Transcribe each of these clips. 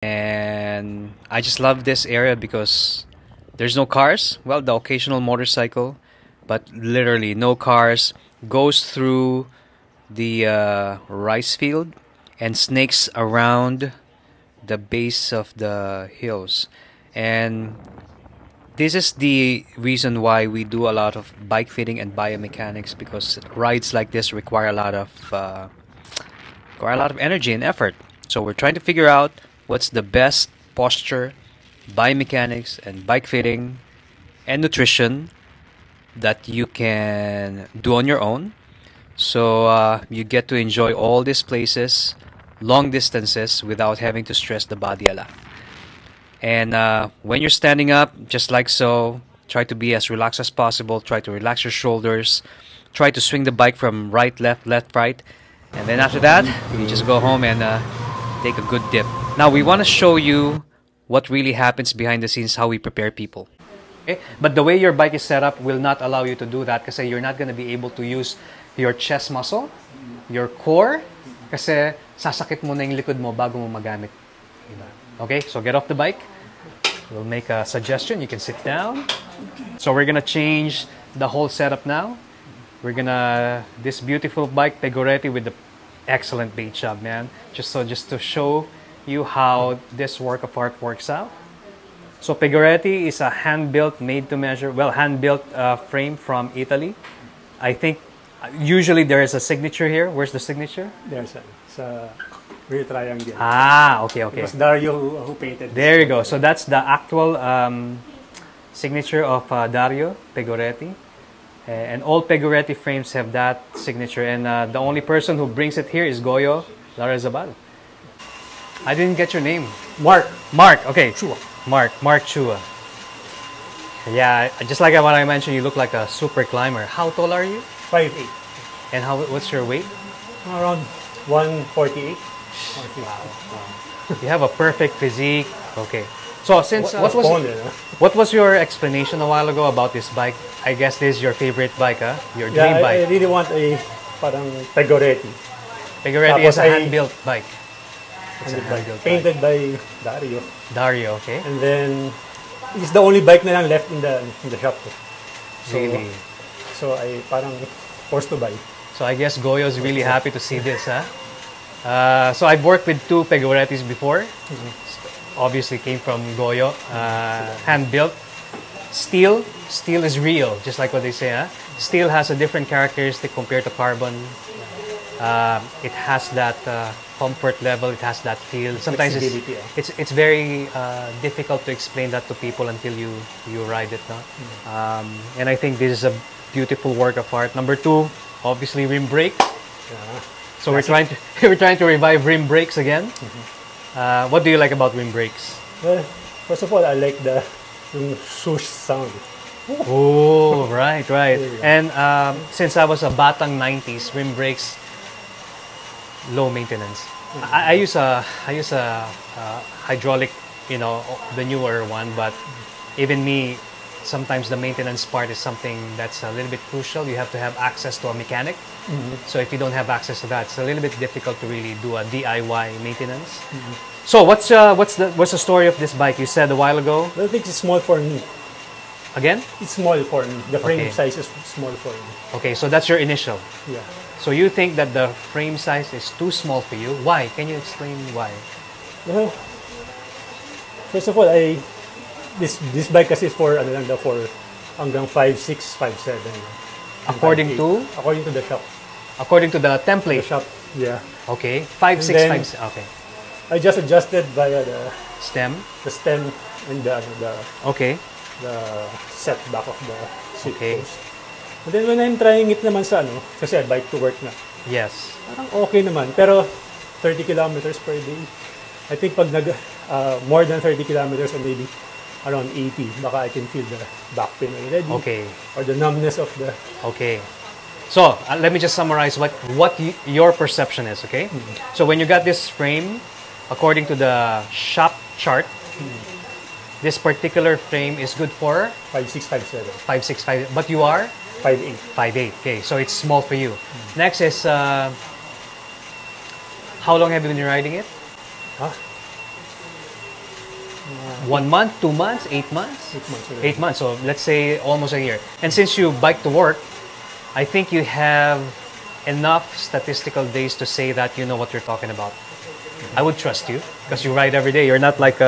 And I just love this area because there's no cars. Well, the occasional motorcycle, but literally no cars. Goes through the rice field and snakes around the base of the hills. And this is the reason why we do a lot of bike fitting and biomechanics, because rides like this require a lot of energy and effort. So we're trying to figure out what's the best posture, biomechanics, and bike fitting and nutrition that you can do on your own. So you get to enjoy all these places, long distances, without having to stress the body a lot. And when you're standing up, just like so, try to be as relaxed as possible. Try to relax your shoulders. Try to swing the bike from right, left, left, right. And then after that, you just go home and take a good dip. Now, we want to show you what really happens behind the scenes, how we prepare people. Okay? But the way your bike is set up will not allow you to do that kasi you're not going to be able to use your chest muscle, your core, kasi sasakit mo na yung likod mo bago mo magamit. Okay, so get off the bike. We'll make a suggestion. You can sit down. So we're gonna change the whole setup now. We're gonna this beautiful bike Pegoretti with the excellent bait job, man. Just to show you how this work of art works out. So Pegoretti is a hand-built, made-to-measure, well, hand-built frame from Italy. I think usually there is a signature here. Where's the signature? There's a rear triangle. Ah, okay, okay. It was Dario who painted. There you go. So that's the actual signature of Dario Pegoretti. And all Pegoretti frames have that signature. And the only person who brings it here is Goyo Larrazabal. I didn't get your name. Mark. Mark, okay. Chua. Mark Chua. Yeah, just like what I mentioned, you look like a super climber. How tall are you? 5'8". And what's your weight? Around 148. Wow. You have a perfect physique. Okay. So since what was your explanation a while ago about this bike? I guess this is your favorite bike, huh? Your dream bike. I really want a parang Pegoretti. Pegoretti is a hand-built bike. It's a hand-built painted by Dario. Dario, okay. And then it's the only bike na lang left in the shop. So, really? So I parang forced to buy. So I guess Goyo is really happy to see this, huh? So I've worked with two Pegorettis before. Obviously came from Goyo. Hand-built. Steel is real, just like what they say, huh? Steel has a different characteristic compared to carbon. It has that comfort level, it has that feel. Sometimes it's very difficult to explain that to people until you ride it, no? And I think this is a beautiful work of art. Number two, obviously rim brake. Yeah. So we're trying to revive rim brakes again. What do you like about rim brakes? Well, first of all, I like the swoosh sound. Oh, right. And since I was a batang 90s, rim brakes, low maintenance. I use a hydraulic, the newer one, but even me, sometimes the maintenance part is something that's a little bit crucial. You have to have access to a mechanic. So if you don't have access to that, it's a little bit difficult to really do a DIY maintenance. So what's the story of this bike? You said a while ago. I think it's small for me. Again? It's small for me. The frame size is small for me. Okay, so that's your initial. Yeah. So you think that the frame size is too small for you? Why? Can you explain why? Well, first of all, this bike kasi is for hanggang 5'6", 5'7". According to the shop. According to the template. The shop, yeah. Okay, 5'6", 5'6". Okay. I just adjusted via the stem and the setback of the seat post. And then when I'm trying it naman kasi I bike to work na. Yes. Parang okay naman, pero 30 kilometers per day. I think pag more than 30 kilometers or maybe around 80, baka I can feel the back pain already. Okay. Or the numbness of the... Okay. So, let me just summarize what your perception is, okay? So, when you got this frame, according to the shop chart, this particular frame is good for? 5'6", 5'7". 5'6", 5'8". But you are? 5'8". 5'8". Okay, so it's small for you. Next is, how long have you been riding it? 1 month, 2 months, 8 months? 8 months already. 8 months. So let's say almost a year. And since you bike to work, I think you have enough statistical days to say that you know what you're talking about. I would trust you because you ride every day. You're not like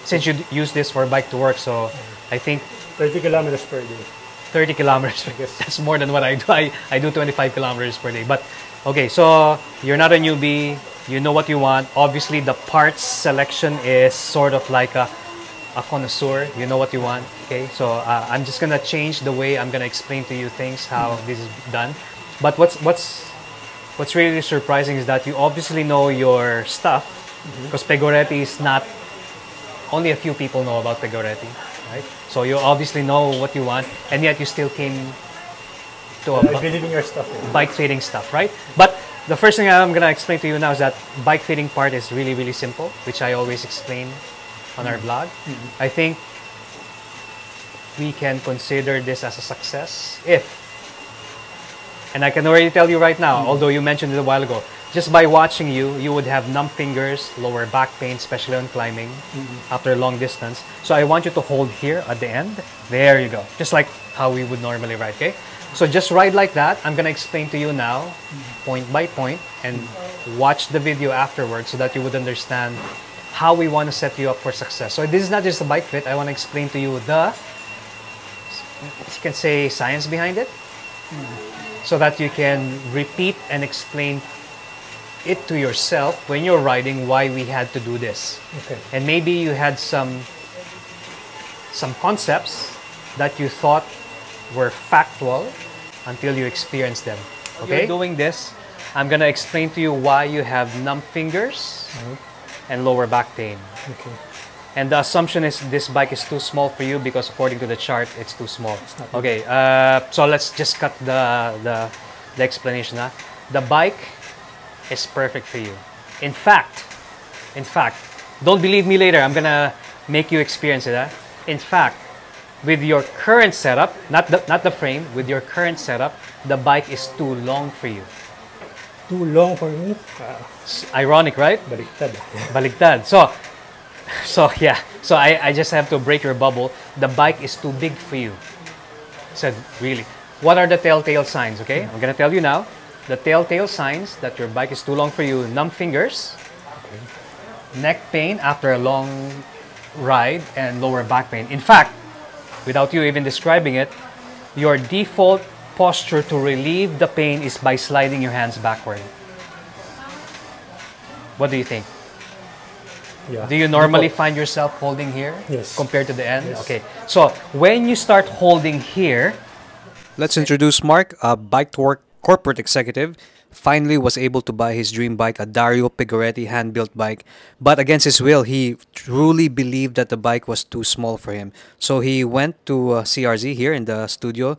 since you use this for bike to work. So I think 30 kilometers per day. 30 kilometers. I guess. That's more than what I do. I do 25 kilometers per day. But okay, so you're not a newbie. You know what you want. Obviously, the parts selection is sort of like a connoisseur. You know what you want. Okay, so I'm just gonna change the way I'm gonna explain to you things how this is done. But what's really surprising is that you obviously know your stuff because Pegoretti is not only a few people know about Pegoretti, right? So you obviously know what you want, and yet you still came to I believe in your stuff. bike fitting stuff, right? But the first thing I'm gonna explain to you now is that bike fitting part is really, really simple, which I always explain on our blog. I think we can consider this as a success if, and I can already tell you right now, although you mentioned it a while ago, just by watching you, you would have numb fingers, lower back pain, especially on climbing after long distance. So I want you to hold here at the end. There you go. Just like how we would normally ride, okay? So just ride like that. I'm gonna explain to you now, point by point, and watch the video afterwards so that you would understand how we want to set you up for success. So this is not just a bike fit. I want to explain to you the, you can say, science behind it, so that you can repeat and explain it to yourself when you're riding why we had to do this. Okay. And maybe you had some concepts that you thought were factual until you experienced them. Okay? You're doing this, I'm gonna explain to you why you have numb fingers and lower back pain. Okay. And the assumption is this bike is too small for you because according to the chart, it's too small. Okay, so let's just cut the explanation. Huh? The bike is perfect for you. In fact, don't believe me later. I'm gonna make you experience it. Huh? In fact, with your current setup, not the frame, with your current setup, the bike is too long for you. Too long for me? Ironic, right? Baliktad. Baligtad. So yeah. So I just have to break your bubble. The bike is too big for you. So really, what are the telltale signs? Okay, I'm gonna tell you now. The telltale signs that your bike is too long for you: numb fingers, neck pain after a long ride, and lower back pain. In fact, without you even describing it, your default posture to relieve the pain is by sliding your hands backward. What do you think? Yeah. Do you normally find yourself holding here? Yes. Compared to the end? Yes. Okay. So when you start holding here, let's introduce Mark, a bike to work corporate executive. Finally was able to buy his dream bike, a Dario Pegoretti hand-built bike. But against his will, he truly believed that the bike was too small for him. So he went to CRZ here in the studio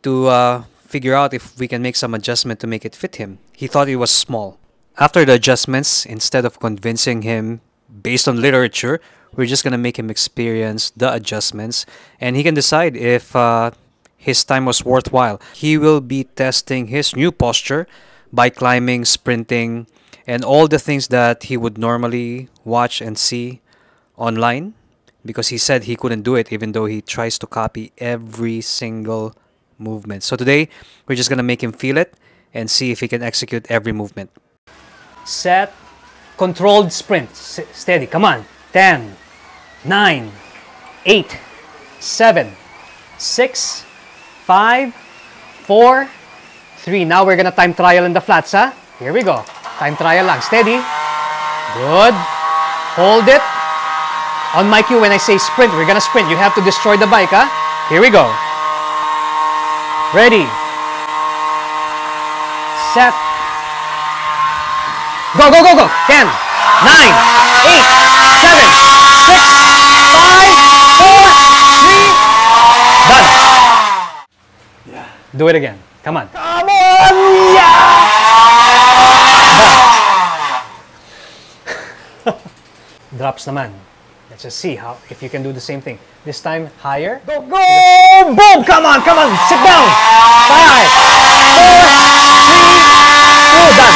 to figure out if we can make some adjustment to make it fit him. He thought it was small. After the adjustments, instead of convincing him based on literature, we're just going to make him experience the adjustments and he can decide if his time was worthwhile. He will be testing his new posture by climbing, sprinting, and all the things that he would normally watch and see online, because he said he couldn't do it even though he tries to copy every single movement. So today, we're just going to make him feel it and see if he can execute every movement. Set, controlled sprint, steady, come on. 10, 9, 8, 7, 6, 5, 4, 3. Now we're gonna time trial in the flats, huh? Here we go. Time trial lang. Steady. Good. Hold it. On my cue, when I say sprint, we're gonna sprint. You have to destroy the bike, huh? Here we go. Ready. Set. Go, go, go, go. 10, 9, 8, 7, 6, 5, 4, 3. Done. Yeah. Do it again. Come on. Come on! Yeah! Drops naman. Let's just see how if you can do the same thing. This time higher. Go, go! Boom! Come on, come on. Sit down. 5, 4, 3, 2. Done.